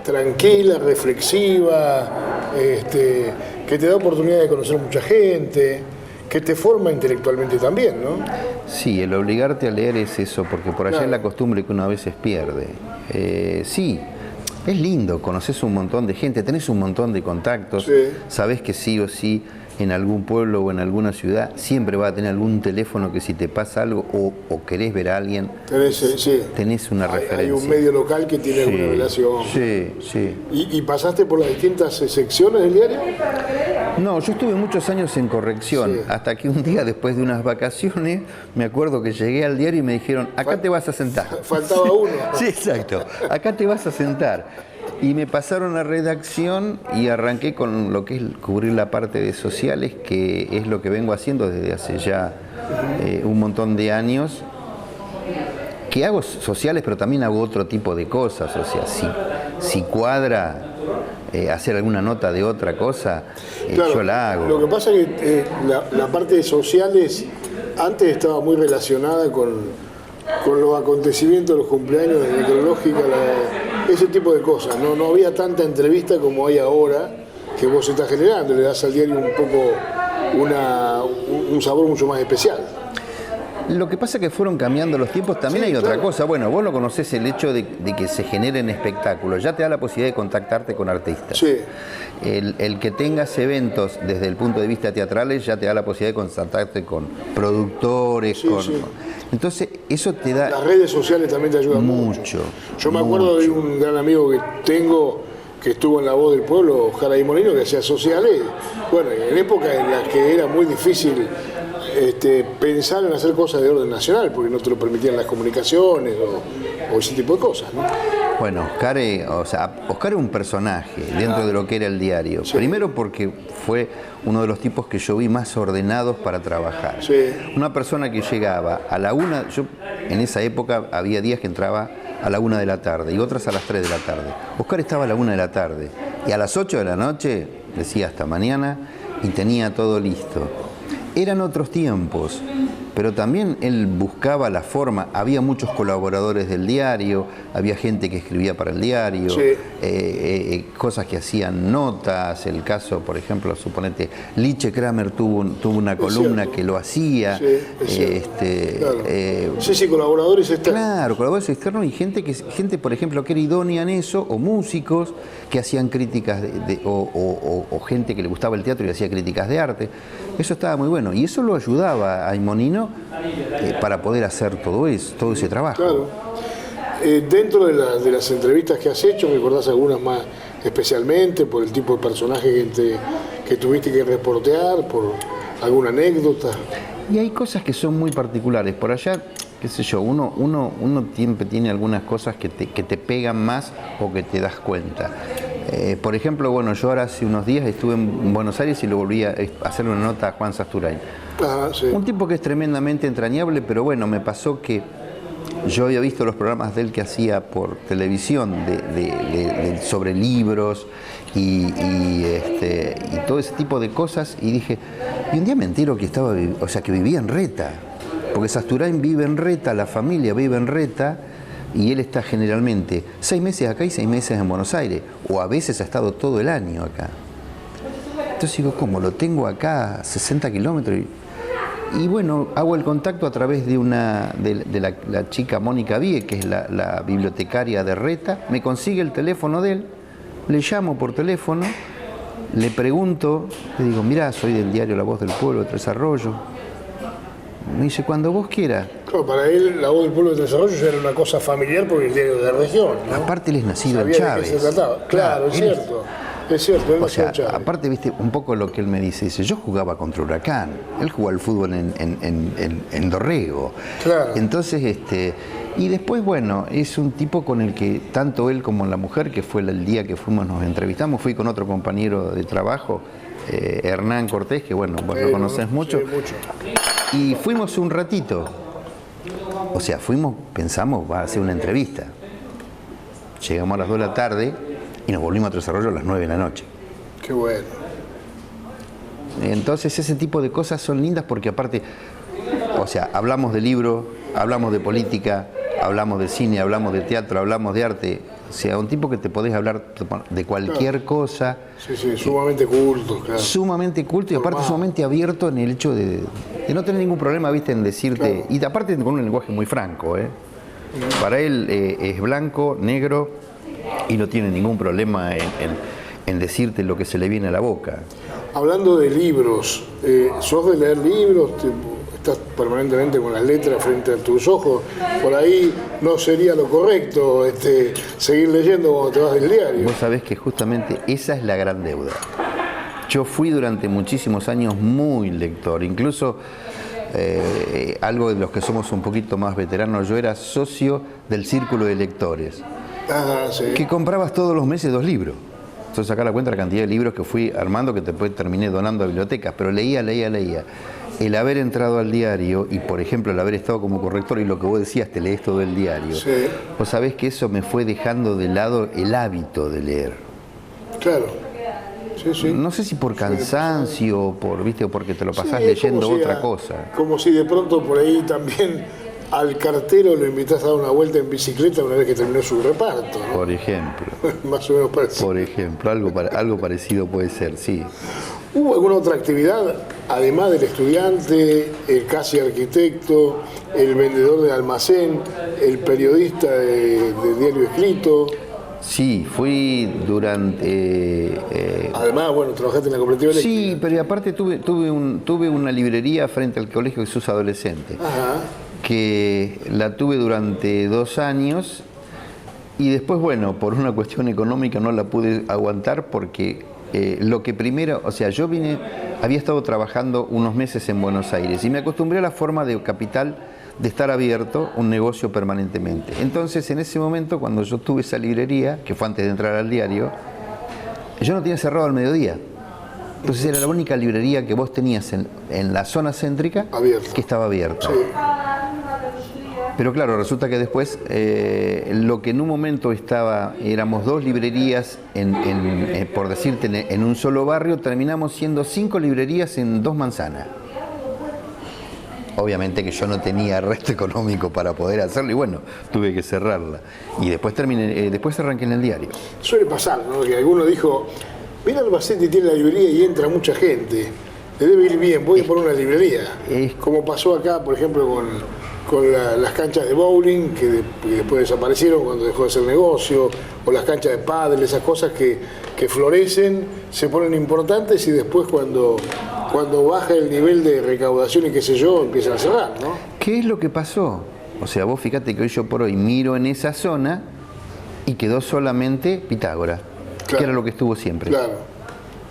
tranquila, reflexiva, que te da oportunidad de conocer mucha gente, que te forma intelectualmente también, ¿no? Sí, el obligarte a leer es eso, porque por allá Claro. es la costumbre que uno a veces pierde. Sí, es lindo, conoces un montón de gente, tenés un montón de contactos, Sí. sabés que sí o sí en algún pueblo o en alguna ciudad siempre va a tener algún teléfono que si te pasa algo o querés ver a alguien, tenés una referencia. Hay un medio local que tiene alguna relación. Sí, sí. ¿Y pasaste por las distintas secciones del diario? No, yo estuve muchos años en corrección, Sí. hasta que un día después de unas vacaciones, me acuerdo que llegué al diario y me dijeron, acá te vas a sentar. Faltaba uno. Sí, exacto, acá te vas a sentar. Y me pasaron a redacción y arranqué con lo que es cubrir la parte de sociales, que es lo que vengo haciendo desde hace ya un montón de años, que hago sociales, pero también hago otro tipo de cosas, o sea, si cuadra hacer alguna nota de otra cosa, Claro, yo la hago. Lo que pasa es que la parte de sociales antes estaba muy relacionada con los acontecimientos, los cumpleaños de necrológica, ese tipo de cosas. No había tanta entrevista como hay ahora, que vos estás generando, le das al diario un poco un sabor mucho más especial. Lo que pasa es que fueron cambiando los tiempos, también hay otra cosa. Bueno, vos lo conocés, el hecho de que se generen espectáculos, ya te da la posibilidad de contactarte con artistas. Sí. El que tengas eventos desde el punto de vista teatrales ya te da la posibilidad de contactarte con productores, Sí. Entonces, eso te da... Las redes sociales también te ayudan mucho. Yo me acuerdo de un gran amigo que tengo, que estuvo en La Voz del Pueblo, Jara Molino, que hacía sociales. Bueno, en época en la que era muy difícil pensar en hacer cosas de orden nacional, porque no te lo permitían las comunicaciones o ese tipo de cosas, ¿no? Bueno, Oscar es un personaje dentro de lo que era el diario. Sí. Primero porque fue uno de los tipos que yo vi más ordenados para trabajar. Sí. Una persona que llegaba a la 1, yo en esa época había días que entraba a la 1 de la tarde y otras a las 3 de la tarde. Oscar estaba a la 1 de la tarde y a las 8 de la noche decía hasta mañana y tenía todo listo. Eran otros tiempos, pero también él buscaba la forma. Había muchos colaboradores del diario, había gente que escribía para el diario, sí. Cosas que hacían notas. El caso, por ejemplo, suponete, Liche Kramer tuvo una columna que lo hacía. Sí, claro. Sí, colaboradores externos. Claro, colaboradores externos y gente, por ejemplo, que era idónea en eso, o músicos que hacían críticas o gente que le gustaba el teatro y hacía críticas de arte. Eso estaba muy bueno y eso lo ayudaba a Imonino para poder hacer todo ese trabajo. Claro. Dentro de las entrevistas que has hecho, ¿me recordás algunas más especialmente por el tipo de personaje que tuviste que reportear, por alguna anécdota? Y hay cosas que son muy particulares. Por allá, qué sé yo, uno siempre tiene algunas cosas que te pegan más o que te das cuenta. Por ejemplo, bueno, yo ahora hace unos días estuve en Buenos Aires y lo volví a hacer una nota a Juan Sasturain. Sí. Un tipo que es tremendamente entrañable, pero bueno, me pasó que yo había visto los programas de él que hacía por televisión sobre libros y todo ese tipo de cosas y dije, y un día me entero que que vivía en Reta, porque Sasturain vive en Reta, la familia vive en Reta y él está generalmente 6 meses acá y 6 meses en Buenos Aires, o a veces ha estado todo el año acá. Entonces digo, ¿cómo? Lo tengo acá a 60 kilómetros y bueno, hago el contacto a través de la chica Mónica Vie, que es la bibliotecaria de Reta, me consigue el teléfono de él, le llamo por teléfono, le pregunto, le digo, mirá, soy del diario La Voz del Pueblo de Tres Arroyos. Me dice, cuando vos quieras. Claro, para él La Voz del Pueblo de Tres Arroyos ya era una cosa familiar porque el diario de la región, ¿no? Aparte él es nacido Sabía en Chávez. De qué se trataba. Claro, es cierto. Es cierto, él nació en Chávez. Aparte, viste, un poco lo que él me dice, yo jugaba contra Huracán, él jugó al fútbol en Dorrego. Claro. Entonces, y después, bueno, es un tipo con el que tanto él como la mujer, que fue el día que nos entrevistamos, fui con otro compañero de trabajo, Hernán Cortés, que bueno, vos lo conocés mucho. Sí, mucho. Y fuimos un ratito, pensamos, va a hacer una entrevista. Llegamos a las 2 de la tarde y nos volvimos a Tres Arroyos a las 9 de la noche. Qué bueno. Entonces ese tipo de cosas son lindas porque aparte, hablamos de libro, hablamos de política, hablamos de cine, hablamos de teatro, hablamos de arte. O sea, un tipo que te podés hablar de cualquier cosa. Sí, sí, sumamente culto, claro. Sumamente culto y aparte sumamente abierto en el hecho de no tener ningún problema, viste, en decirte. Claro. Y aparte con un lenguaje muy franco, ¿eh? Para él es blanco, negro y no tiene ningún problema en decirte lo que se le viene a la boca. Hablando de libros, ¿sos de leer libros? ¿Estás permanentemente con las letras frente a tus ojos? Por ahí no sería lo correcto seguir leyendo cuando te vas del diario. Vos sabés que justamente esa es la gran deuda. Yo fui durante muchísimos años muy lector, incluso algo de los que somos un poquito más veteranos, yo era socio del círculo de lectores, sí. Que comprabas todos los meses 2 libros. Entonces sacar la cuenta de la cantidad de libros que fui armando, que después terminé donando a bibliotecas, pero leía. El haber entrado al diario y, por ejemplo, el haber estado como corrector y lo que vos decías, te lees todo el diario. Sí. Vos sabés que eso me fue dejando de lado el hábito de leer. Claro. Sí, sí. No sé si por cansancio o porque te lo pasás leyendo otra cosa. Como si de pronto por ahí también al cartero lo invitás a dar una vuelta en bicicleta una vez que terminó su reparto, ¿no? Por ejemplo. Más o menos parecido. Por ejemplo, algo parecido puede ser, sí. ¿Hubo alguna otra actividad, además del estudiante, el casi arquitecto, el vendedor de almacén, el periodista de diario escrito? Sí, fui durante... Además, bueno, trabajaste en la cooperativa eléctrica. Sí, pero aparte tuve una librería frente al Colegio Jesús Adolescente. Ajá. Que la tuve durante 2 años y después, bueno, por una cuestión económica no la pude aguantar porque lo que primero, o sea, yo había estado trabajando unos meses en Buenos Aires y me acostumbré a la forma de capital de estar abierto un negocio permanentemente. Entonces, en ese momento, cuando yo tuve esa librería, que fue antes de entrar al diario, yo no tenía cerrado al mediodía. Entonces era la única librería que vos tenías en la zona céntrica que estaba abierta. Sí. Pero claro, resulta que después, lo que en un momento éramos 2 librerías, por decirte, en un solo barrio, terminamos siendo 5 librerías en 2 manzanas. Obviamente que yo no tenía resto económico para poder hacerlo y bueno, tuve que cerrarla. Y después arranqué en el diario. Suele pasar, ¿no? Que alguno dijo, mira, Albacete tiene la librería y entra mucha gente, le debe ir bien, voy a poner una librería. Como pasó acá, por ejemplo, con las canchas de bowling, que después desaparecieron cuando dejó de ser negocio, o las canchas de pádel, esas cosas que florecen, se ponen importantes y después cuando baja el nivel de recaudación y qué sé yo, empiezan a cerrar, ¿no? ¿Qué es lo que pasó? O sea, vos fíjate que hoy yo por hoy miro en esa zona y quedó solamente Pitágoras, claro, que era lo que estuvo siempre. Claro.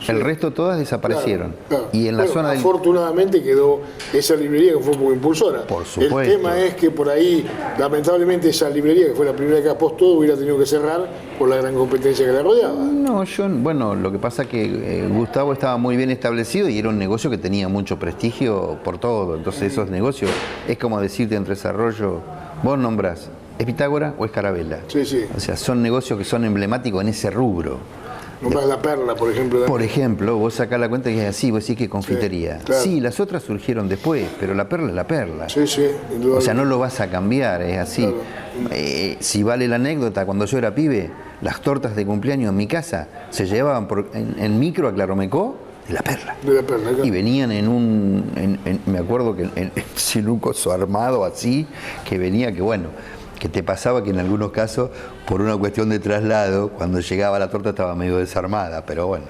Sí. El resto todas desaparecieron. Claro. Y en la zona afortunadamente quedó esa librería que fue como impulsora. Por supuesto. El tema es que por ahí, lamentablemente, esa librería, que fue la primera que apostó, hubiera tenido que cerrar por la gran competencia que la rodeaba. No, bueno, lo que pasa es que Gustavo estaba muy bien establecido y era un negocio que tenía mucho prestigio por todo. Entonces esos negocios, es como decirte en Desarrollo, vos nombrás, ¿es Pitágoras o es Carabela? Sí, sí. O sea, son negocios que son emblemáticos en ese rubro. Nomás La Perla, por ejemplo. Por ejemplo, vos sacás la cuenta y es así, vos decís que confitería. Sí, claro. Sí, las otras surgieron después, pero La Perla es La Perla. Sí, sí. O sea, no lo vas a cambiar, es así. Claro. Si vale la anécdota, cuando yo era pibe, las tortas de cumpleaños en mi casa se llevaban en micro a Claromecó de La Perla. De La Perla, claro. Y venían me acuerdo que sin un coso armado así, que venía, que bueno, que te pasaba que en algunos casos, por una cuestión de traslado, cuando llegaba la torta estaba medio desarmada, pero bueno.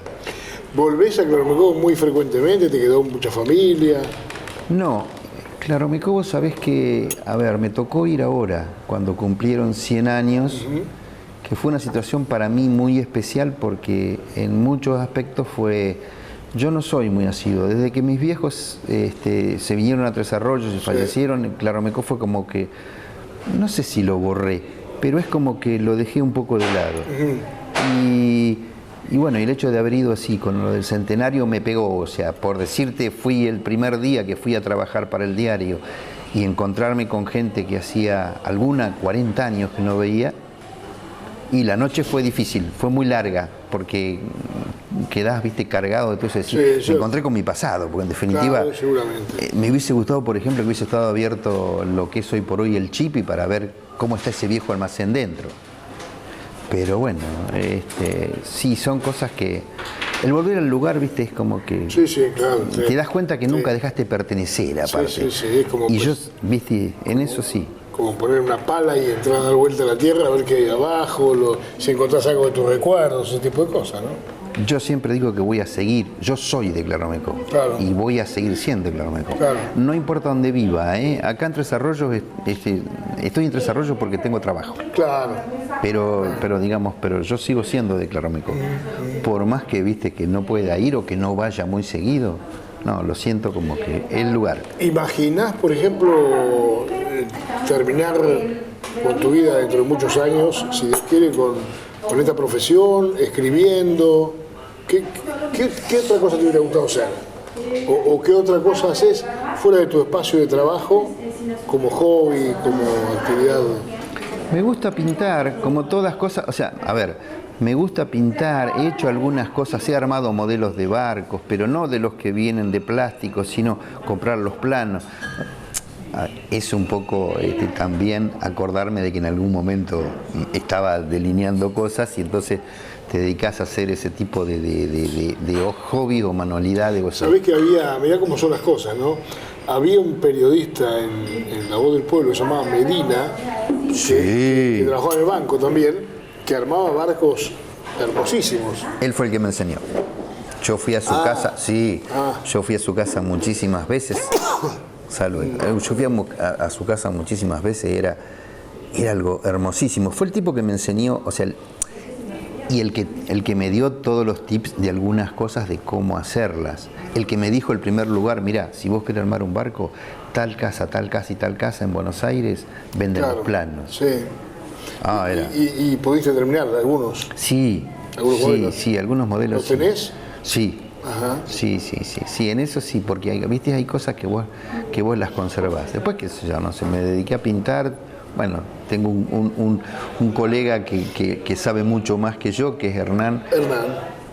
¿Volvés a Claromecó muy frecuentemente? ¿Te quedó mucha familia? No, Claromecó vos sabés que, me tocó ir ahora, cuando cumplieron 100 años, que fue una situación para mí muy especial porque en muchos aspectos yo no soy muy asiduo. Desde que mis viejos se vinieron a Tres Arroyos y fallecieron, Claromecó fue como que, no sé si lo borré, pero es como que lo dejé un poco de lado. Y bueno, el hecho de haber ido así con lo del centenario me pegó. O sea, por decirte, fui el primer día que fui a trabajar para el diario y encontrarme con gente que hacía 40 años que no veía. Y la noche fue difícil, fue muy larga, porque quedás, cargado de todo eso. Me encontré con mi pasado, porque en definitiva, claro, seguramente. Me hubiese gustado, por ejemplo, que hubiese estado abierto lo que es hoy por hoy el Chipi para ver cómo está ese viejo almacén dentro. Pero bueno, sí, son cosas que... El volver al lugar, viste, es como que... Sí, claro. Te das cuenta que nunca dejaste pertenecer, aparte. Sí, es como... Y pues, yo, viste, en eso sí. Como poner una pala y entrar a dar vuelta a la tierra, a ver qué hay abajo, si encontrás algo de tus recuerdos, ese tipo de cosas, ¿no? Yo siempre digo que voy a seguir, yo soy de Claromeco, claro. Y voy a seguir siendo de Claromeco. Claro. No importa dónde viva, acá en Tres Arroyos, estoy en Tres Arroyos porque tengo trabajo. Claro. Pero yo sigo siendo de Claromeco. Por más que, viste, que no pueda ir o que no vaya muy seguido, no, lo siento como que el lugar. ¿Imaginás, por ejemplo, terminar con tu vida dentro de muchos años, si Dios quiere, con esta profesión, escribiendo? ¿Qué otra cosa te hubiera gustado hacer? ¿O qué otra cosa haces fuera de tu espacio de trabajo, como hobby, como actividad? Me gusta pintar, como todas cosas, o sea, a ver, me gusta pintar, he hecho algunas cosas, he armado modelos de barcos, pero no de los que vienen de plástico, sino comprar los planos. Es un poco también acordarme de que en algún momento estaba delineando cosas y entonces te dedicas a hacer ese tipo de hobby o manualidades. Sabés que mirá cómo son las cosas, ¿no? Había un periodista en La Voz del Pueblo que se llamaba Medina, que trabajaba en el banco también, que armaba barcos hermosísimos. Él fue el que me enseñó. Yo fui a su casa, yo fui a su casa muchísimas veces. Salud. Yo fui a su casa muchísimas veces, era algo hermosísimo. Fue el tipo que me enseñó, o sea, y el que me dio todos los tips de algunas cosas de cómo hacerlas. El que me dijo el primer lugar, mirá, si vos querés armar un barco, tal casa y tal casa en Buenos Aires, venden los planos. Sí. ¿Y pudiste terminar algunos? Sí. ¿Algunos modelos? Sí, algunos modelos. ¿Los tenés? Sí. Ajá. Sí, en eso sí, porque hay cosas que vos las conservás. Después, qué sé yo, no sé, me dediqué a pintar. Bueno, tengo un colega que sabe mucho más que yo, que es Hernán,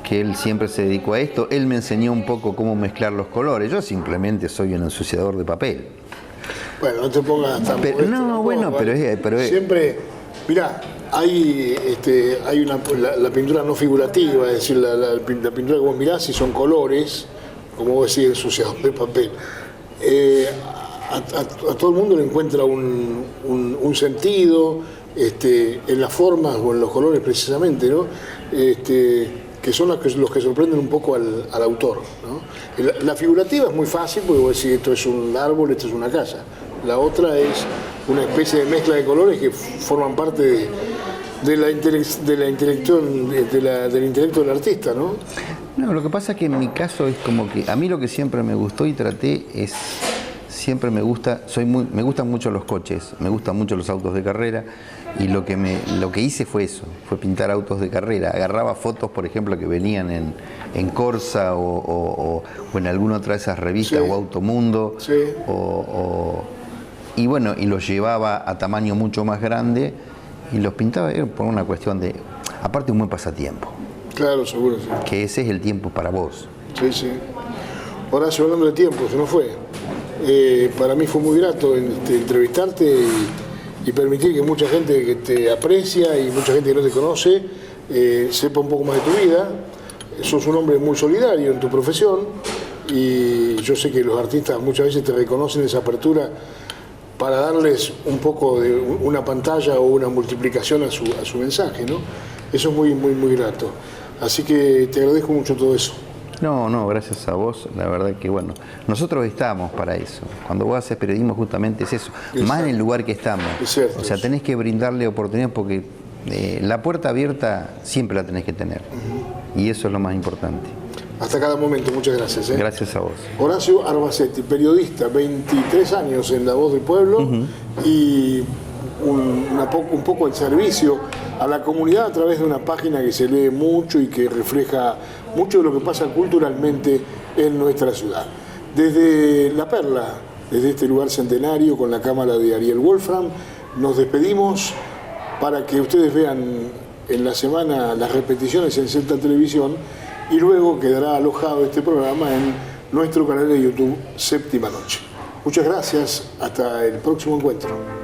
que él siempre se dedicó a esto. Él me enseñó un poco cómo mezclar los colores. Yo simplemente soy un ensuciador de papel. Bueno, no te pongas tan pero siempre, mirá, hay la pintura no figurativa, es decir, la pintura que vos mirás y son colores, como vos decís, ensuciador de papel. A todo el mundo le encuentra un sentido en las formas o en los colores precisamente, ¿no? Que son los que sorprenden un poco al autor, ¿no? La figurativa es muy fácil porque vos decís, esto es un árbol, esto es una casa. La otra es una especie de mezcla de colores que forman parte del intelecto del artista, ¿no? No, lo que pasa es que en mi caso es como que a mí lo que siempre me gustó y traté es... Siempre me gustan mucho los coches, me gustan mucho los autos de carrera y lo que hice fue eso, fue pintar autos de carrera. Agarraba fotos, por ejemplo, que venían en Corsa o en alguna otra de esas revistas, o Automundo, y bueno, y los llevaba a tamaño mucho más grande y los pintaba por una cuestión de, aparte, un buen pasatiempo. Claro, seguro, sí. Que ese es el tiempo para vos. Sí. Horacio, hablando de tiempo, se nos fue. Para mí fue muy grato entrevistarte y permitir que mucha gente que te aprecia y mucha gente que no te conoce sepa un poco más de tu vida. Sos un hombre muy solidario en tu profesión y yo sé que los artistas muchas veces te reconocen esa apertura para darles un poco de una pantalla o una multiplicación a su mensaje, ¿no? Eso es muy, muy, muy grato. Así que te agradezco mucho todo eso. No, gracias a vos, la verdad que bueno, nosotros estamos para eso. Cuando vos haces periodismo justamente es eso, más en el lugar que estamos. Es cierto, o sea, tenés que brindarle oportunidades porque la puerta abierta siempre la tenés que tener. Y eso es lo más importante. Hasta cada momento, muchas gracias. Gracias a vos. Horacio Arbacetti, periodista, 23 años en La Voz del Pueblo y un poco el servicio a la comunidad a través de una página que se lee mucho y que refleja mucho de lo que pasa culturalmente en nuestra ciudad. Desde La Perla, desde este lugar centenario con la cámara de Ariel Wolfram, nos despedimos para que ustedes vean en la semana las repeticiones en Celta Televisión y luego quedará alojado este programa en nuestro canal de YouTube Séptima Noche. Muchas gracias, hasta el próximo encuentro.